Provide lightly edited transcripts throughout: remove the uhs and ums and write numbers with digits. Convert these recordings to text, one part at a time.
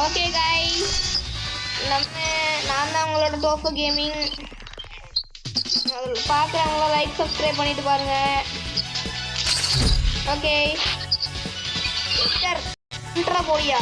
Okay guys நான் தான் உங்களோட டோஃபு கேமிங். பார்க்குறவங்க லைக் சப்ஸ்கிரைப் பண்ணிட்டு பாருங்க. ஓகே சர் இன்ட்ரோ போடியா.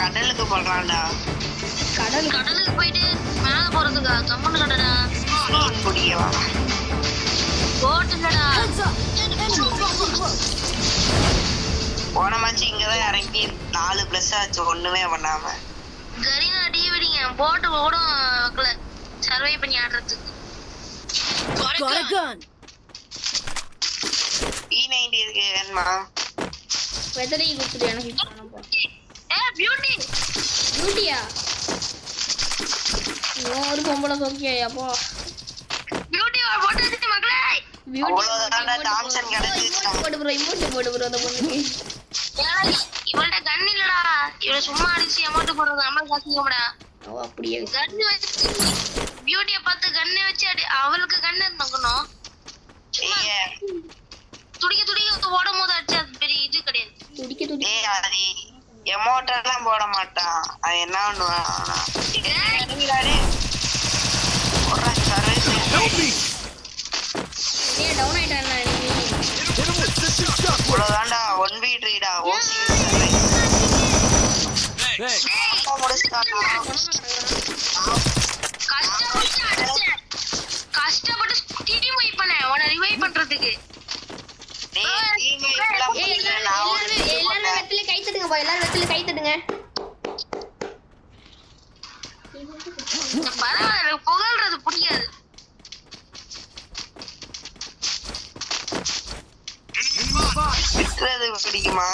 கடலுக்கு போகலாம்டா. கடலுக்கு போயிட்டு மேல போறதுக்கா கம்மன் கடடா குடிக்கவா போட்டுடா. போன மாச்சு இங்கதான் இறங்கி 4+ ஆச்சு ஒண்ணுமே பண்ணாம. கரீனா டிவிடிங்க போட்டு கூட வைக்கல சர்வை பண்ணி ஆடுறதுக்கு. E90 இருக்கு வேணுமா? வெதரி குடுத்து எனக்கு இப்ப பண்ண போ. பியூட்டி பியூட்டியா ஒரு பொம்பளை சோக்கியா அப்போ பியூட்டி போட்டு மக்களே. அவ்வளவுதான்டா டாம்சன் கிடைச்சிச்சு. போடு ப்ரோ அந்த பொண்ணுக்கு. இவள்ட்ட கன் இல்லடா. இவள சும்மா அடிச்சு அமௌண்ட் போடுறது நம்ம காசுங்கடா. ஓ அப்படியே கன் வச்சு பியூட்டியை பார்த்து கன்னை வச்சு அவளுக்கு கன் இருந்தக்கணும். துடிக்க ஓடும் போது அடிச்சு அது பெரிய இது கிடையாது. துடிக்க அது எமோட்டெல்லாம் போட மாட்டான். அது என்ன பண்ணுவான் டவுன் ஆயிட்டான். இவ்வளவுதான்டா 1v3டா. கஷ்டப்பட்டு டீம் வைப் பண்ண உன ரிவைவ் பண்றதுக்கு. எல்லாரும் வெத்தில கை தட்டுங்க பா. எல்லாரும் வெத்தில கை தட்டுங்க. பரவாயில்ல புகழ்றது பிடிக்காது. பிடிக்குமா?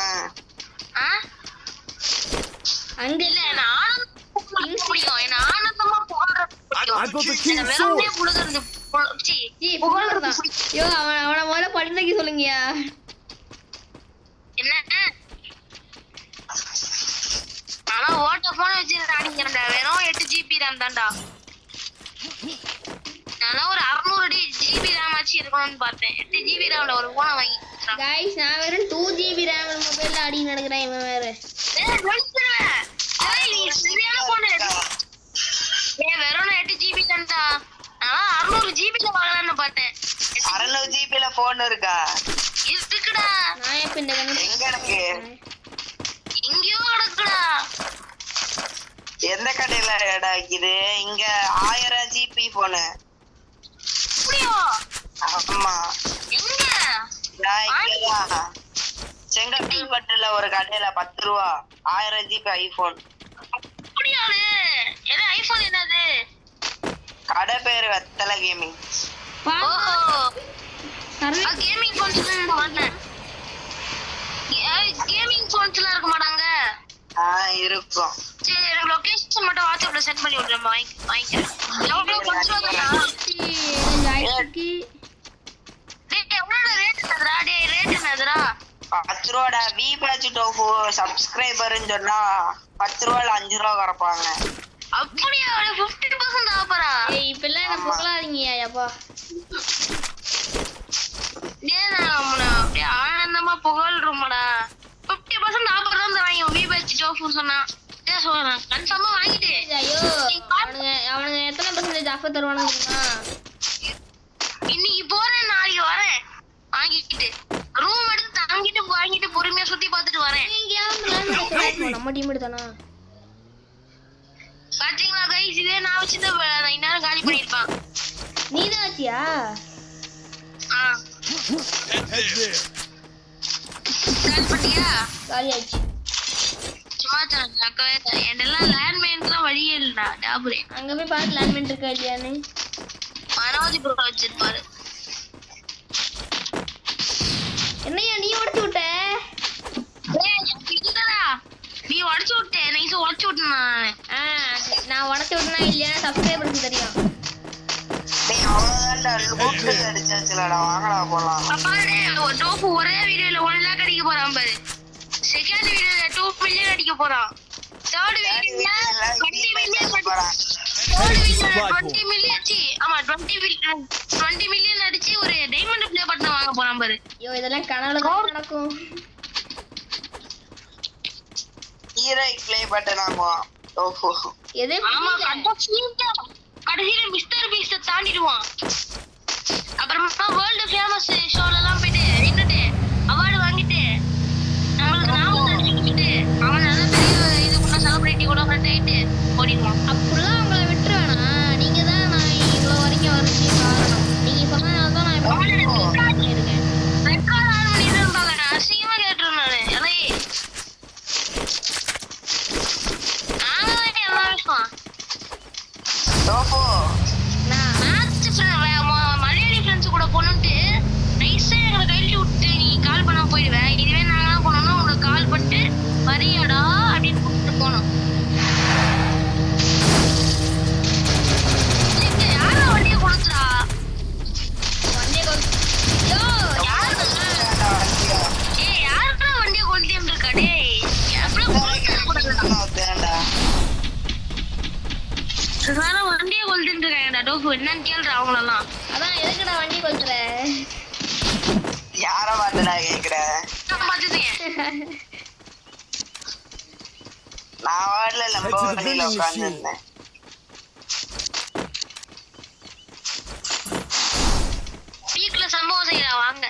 அங்க இல்ல நானும் பிடிக்கும். என்ன ஆனந்தமா புகழ்றது புழுகிறது. ஐயோ அவன முதல்ல படுத்துக்க சொல்லுங்கயா. என்ன ஆனா ஓட்ட போன் வச்சிருக்கானுங்கடா. வெறும் 8 GB RAM தான்டா. நான் ஒரு 600 GB RAM ஆச்சு இருக்கணும்னு பார்த்தேன். 8 GB RAMல ஒரு போனை வாங்கி गाइस நான் வெறும் 2 GB RAM மொபைல்ல ஆடி நடக்குறேன். இவன் வேற வெறும் 8 GB தான்டா. நான் 600 GB ல வாங்கலாம்னு பார்த்தேன். 600 GB ல போன் இருக்கா? இருக்குடா. நான் எப்ப இந்த எங்க இருக்கு? எங்கயோ கிடக்குடா. எந்த கடையில ஏடா இருக்குது? இங்க 1000 GB போன். அப்படியோ? ஆமா. எங்க? செங்கல்பட்டுல ஒரு கடையில 10 ரூபா 1000 GB ஐபோன். அப்படியாளு? என்ன ஐபோன் என்னது? கடை பேரு வெத்தலை கேமிங். கேமிங் போன்ஸ்ல வாங்குனேன். கேமிங் போன்ஸ்ல இருக்க மாட்டாங்க. இருக்கும். சரி எனக்கு லொகேஷன் மட்டும் வாட்ஸ்அப்ல சென்ட் பண்ணி விடுறேன். வாங்கிக்கிறேன். எவ்வளவு கொஞ்சம் வந்தா? ஜாய்ஸ்டிக்கு டேய் எவ்வளவு ரேட் என்னதுடா? டேய் ரேட் என்னதுடா? 10 ரூபாடா. வி பேட்ச் டோஃபு சப்ஸ்கிரைபர்னு சொன்னா 10 ரூபால 5 ரூபா குறைப்பாங்க. அப்படியே 50% ஆஃபரா? ஏய் இப்பெல்லாம் என்ன புகழாதீங்கயா அப்பா. டேய் நான் அப்படியே ஆனந்தமா புகழ்றோம்டா. 50% ஆஃபர் தான் தராங்க வி பேட்ச் டோஃபு சொன்னா. டேய் சொல்றேன் கன்ஃபார்மா வாங்கிட்டு. ஐயோ அவனுங்க எத்தனை % ஆஃபர் தருவானுங்க தெரியுமா? இன்னைக்கு போறேன் நாளைக்கு வரேன் வாங்கிட்டு ரூம் எடுத்து தங்கிட்டு வாங்கிட்டு பொறுமையா சுத்தி பார்த்துட்டு வரேன். நம்ம டீம் எடுத்தானா? பாத்தீங்களா गाइस இதே நான் வச்சிருந்த இன்னும் காலி பண்ணிருப்பான். நீதான் ஆச்சியா? காலி பண்ணியா? காலி ஆயிடுச்சு. சும்மா பார்க்கவே இல்லை. என்னெல்லாம் லேண்ட்மைன்லாம் வழியே இல்லடா டாபுரே. அங்க போய் பாத்து லேண்ட்மெண்ட் இருக்கா இல்லையான்னு. மனோஜ் ப்ரோ வச்சிருப்பாரு. என்னையா நீ உடைச்சு விட்ட? இல்லடா நீ உடைச்சு விட்ட. நைஸா உடைச்சு விட்டேன் நான் உடைச்சு விட்டனா இல்லையா சப்ஸ்கிரைபருக்கு தெரியும். டேய் அவ்வளவுதான்டா லூட் அடிச்சாச்சுலடா வாங்கடா போலாம். பாரு ஒரு டோஃபு ஒரே வீடியோல 1 லாக் அடிக்க போறான் பாரு. செகண்ட் வீடியோல 2 மில்லியன் அடிக்க போறான். தேர்ட் வீடியோல 20 மில்லியன் போறான். தேர்ட் வீடியோல 20 மில்லியன் சி ஆமா 20 மில்லியன் அடிச்சு ஒரு டைமண்ட் ப்ளே பட்டன் வாங்க போறான் பாரு. ஐயோ இதெல்லாம் கனவுல தான் நடக்கும். ஹீரோயிக் ப்ளே பட்டன் ஆமா ஓஹோ எதே ஆமா கடைசியில மிஸ்டர் பீஸ்ட தாண்டிடுவான். அப்புறமா வேர்ல்ட் ஃபேமஸ் ஷோல எல்லாம் போயிட்டு நின்னுட்டு அவார்டு வாங்கிட்டு நம்மளுக்கு நாம நடிச்சுட்டு அவன் நல்ல பெரிய இதுக்குள்ள செலிபிரிட்டி கூட ஃப்ரெண்ட் ஆயிட்டு ஓடிடுவான். அப்படிலாம் அவங்கள விட்டுரு வேணாம். நீங்க தான் நான் இவ்வளவு வரைக்கும் வரதுக்கு காரணம். நீங்க சொன்னதால தான் நான் இப்போ பண்ணிருக்கேன். ரெக்கார்ட் ஆன் பண்ணிட்டு பாக்கறேன். அசிங்கமா கேட்டுறேன் நானு. அலே எல்லாம் விஷயம் ஓஹோ நான் மேட்ச் மலையாளி ஃப்ரெண்ட்ஸ் கூட போனுட்டு நைஸா எங்களை கையில விட்டு நீ கால் பண்ண போயிடுவேன். இதுவே நாங்களாம் போனோம்னா உங்களுக்கு கால் பண்ணிட்டு வரியாடா அப்படின்னு கூப்பிட்டு போனோம். யாரா வண்டியை கொடுத்துடா வண்டியை யோ யாருடா வண்டியை கொளுத்தின்னு இருக்கா டேய் எப்படி வேண்டா வண்டியை கொளுத்தின்னு இருக்காங்கடா டோஃபு என்னன்னு கேளுடா அவங்களெல்லாம். அதான் எதுக்குடா வண்டி கொளுத்துற? யார மாட்டடா கேக்குற பாத்துட்டேன் நான் வாடல லம்போர்கினில உட்கார்ந்திருந்தேன். வீட்ல சம்பவம் செய்யலாம் வாங்க.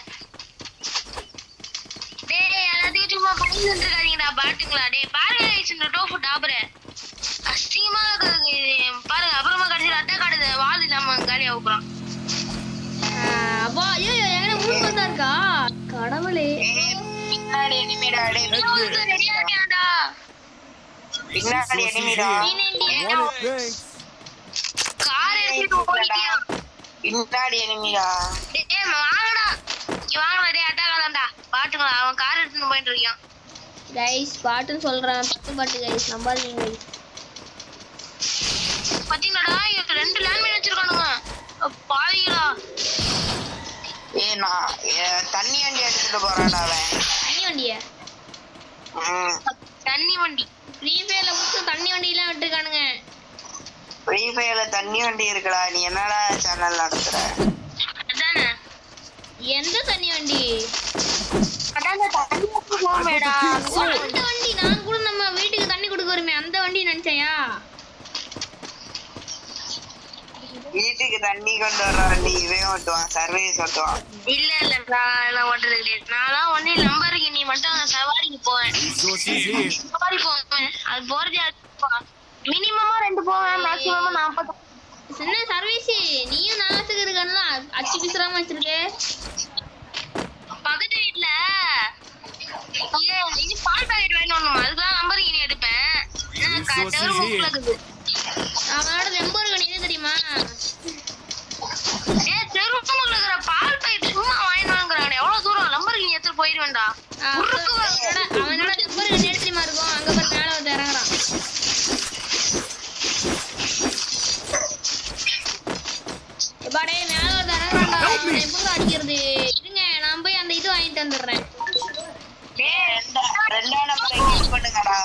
டேய் எல்லாத்தையும் சும்மா பண்ணிட்டு இருக்காதீங்கடா பாட்டுங்களா. டேய் பாருங்க இந்த டோஃபு டாபரே அசிங்கமா இருக்குது பாருங்க. அப்புறமா கடைசியில் அட்டை காடுது வால் இல்லாம காலியா போறான். அப்பா ஐயோ எங்க ஊருக்கு வந்தா இருக்கா கடவுளே. பின்னாடி எனிமிடா டேய் ரெடியா இருக்கியாடா? பின்னாடி எனிமிடா கார் எடுத்துட்டு ஓடிட்டியா? பின்னாடி எனிமிடா டேய் வாங்கடா நீ வாங்கடா. டேய் அட்டை காலண்டா பாட்டுங்களா. அவன் கார் எடுத்துட்டு போயிட்டு இருக்கான். கைஸ் பாட்டுன்னு சொல்றேன். பத்து பாட்டு கைஸ் நம்பாதீங்க கைஸ். பாத்தீங்களாடா இவங்க 2 லேண்ட்மைன் வச்சிருக்கானுங்க பாவிகளா. ஏய் நான் தண்ணி வண்டி எடுத்துட்டு போறான்டா அவன். தண்ணி வண்டியா? தண்ணி வண்டி ஃப்ரீ ஃபயர்ல புதுசு தண்ணி வண்டிலாம் விட்டுருக்கானுங்க. ஃப்ரீ ஃபயர்ல தண்ணி வண்டி இருக்குடா. நீ என்னடா சேனல் நடத்துற? அதானே எந்த தண்ணி வண்டி? அதானே தண்ணி போவேடா. அந்த வண்டி நான் கூட நம்ம வீட்டுக்கு தண்ணி கொடுக்க வருமே அந்த வண்டி நினைச்சையா? வீட்டுக்கு தண்ணி கொண்டு வர வண்டி இவன் ஓட்டுவான். சர்வீஸ் ஓட்டுவான். இல்ல இல்லடா எல்லாம் ஓட்டுறது கிடையாது. நான்லாம் ஒண்ணு நம்பருக்கு நீ மட்டும் சவாரிக்கு போவேன். சவாரி போவேன் அது போறதே மினிமமா 2 போவேன் மேக்ஸிமமா 40. சின்ன சர்வீஸ் நீயும் நாளத்துக்கு இருக்கான்ல அச்சு பிசுறாம வச்சிருக்க. பக்கத்து வீட்டுல இது பால் பாக்கெட் வாங்கிட்டு வரணும். அதுக்கெல்லாம் நம்பருக்கு நீ எடுப்பேன். அவனோட நம்பர் கணிதே தெரியுமா? தெருவுக்குள்ள பால் பாக்கெட் சும்மா வாங்கிட்டு வாங்குறாங்க. எவ்வளவு தூரம் நம்பருக்கு நீ எடுத்துட்டு போயிடுவேன்டா. அவனோட நம்பர் கணி தெரியுமா இருக்கும். அங்க போய் மேல வந்து இறங்குறான். எப்பாடே மேல வந்து இறங்குறான்டா. எப்படி அடிக்கிறது? இருங்க நான் போய் அந்த இது வாங்கிட்டு வந்துடுறேன். ரெண்டா நம்பரை கிளிக் பண்ணுங்கடா.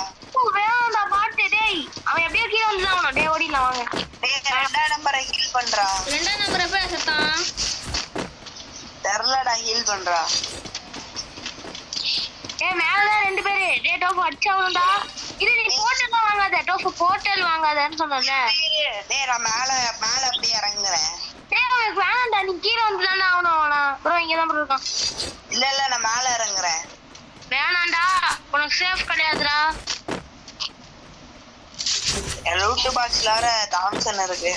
வேணாம்டா பாட்டு டேய் அவன் எப்படியோ கீழே வந்துட்டான். டேய் ஓடிடலாம் வாங்க. டேய் ரெண்டா நம்பரை கிளிக் பண்றா. ரெண்டாம் நம்பர் எப்ப செத்தான்? தெரியலடா ஹீல் பண்றா. டேய் மேல 2 பேரு. டேய் டோஃபு அடிச்சாவணும்டா. இது நீ போர்ட்டல் வாங்காத. டோஃபு போர்ட்டல் வாங்காதன்னு சொன்னல. டேய் நான் மேல அப்படியே இறங்குறேன். டேய் அவனுக்கு வேணாம்டா. நீ கீழே வந்துட்டானே ஆவணும். ப்ரோ இங்க தான் ப்ரோ இருக்கான். இல்ல நான் மேல இறங்குறேன். வேணாம்டா உனக்கு சேஃப் கிடையாதுடா. லூட் பாக்ஸ்ல வர தாம்சன் இருக்கு.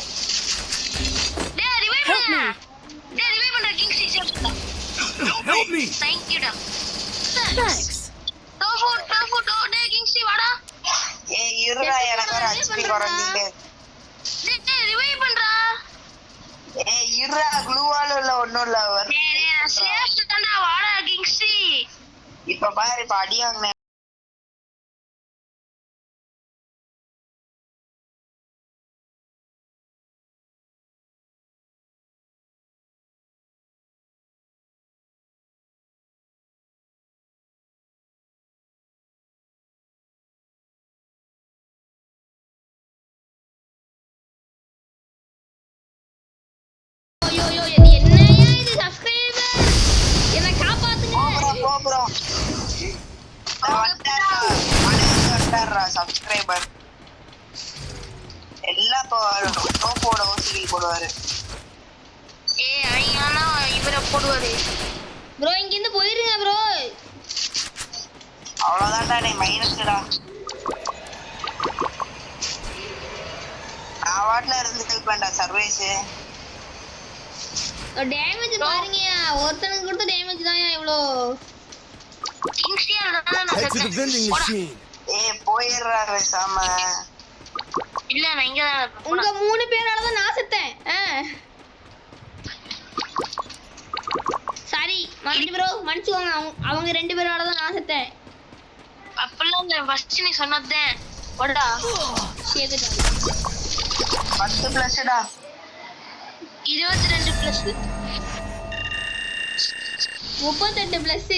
டேய் ரிவைவ் பண்ணு. டேய் ரிவைவ் பண்ற கிங் சி சேஃப்டா. Help me! Thank you டா. Thanks. டோஃபு டேய் கிங் சி வாடா. ஏய் இருடா எனக்கு ஒரு HP குறஞ்சிட்டே. டேய் ரிவைவ் பண்றா. ஏய் இருடா க்ளூவால இல்ல ஒண்ணும் இல்ல வர. டேய் நான் சேஃப் தான்டா வாடா கிங்ஸ்டி. இப்ப பாரு இப்ப அடி வாங்குனே. ஐயோ ஐயோ இது என்னையா இது சப்ஸ்கிரைபர் என்ன காப்பாத்துங்க. ப்ரோ வந்தாரா சப்ஸ்கிரைபர் எல்லாம் டோப்போட ஓசியில் போடுவாரு. ஏய் ஐயானா இவர போடுவாரு. ப்ரோ இங்க இருந்து போயிருங்க ப்ரோ. அவ்வளவுதான்டா நீ மைனஸ்டா. நான் வாட்ல இருந்து இருப்பேன்டா சர்வீஸ். டேமேஜ் பாருங்க ஒருத்தனுக்கு கொடுத்த டேமேஜ் தான் இவ்ளோ. கிங்ஸ்டி அதான் நான் செத்தேன். ஏய் போயிடுறா பேசாம. இல்ல நான் இங்க தான் இருப்பேன். உங்க 3 பேரால தான் நான் செத்தேன். சாரி மன்னிச்சு ப்ரோ மன்னிச்சுக்கோங்க. அவங்க 2 பேரால தான் நான் செத்தேன். அப்பலாம் இல்ல ஃபர்ஸ்ட் நீ சொன்னதே. போடா. சேதுடா 10 பிளஸ்டா. 22 பிளஸ் 38 பிளஸ்.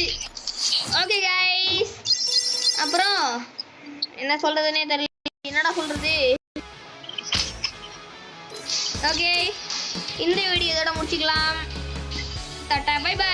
ஓகே गाइस அப்புறம் என்ன சொல்றதுனே தெரியல. என்னடா சொல்றது. ஓகே இந்த வீடியோ இதோட முடிச்சுக்கலாம். டாடா பை பை.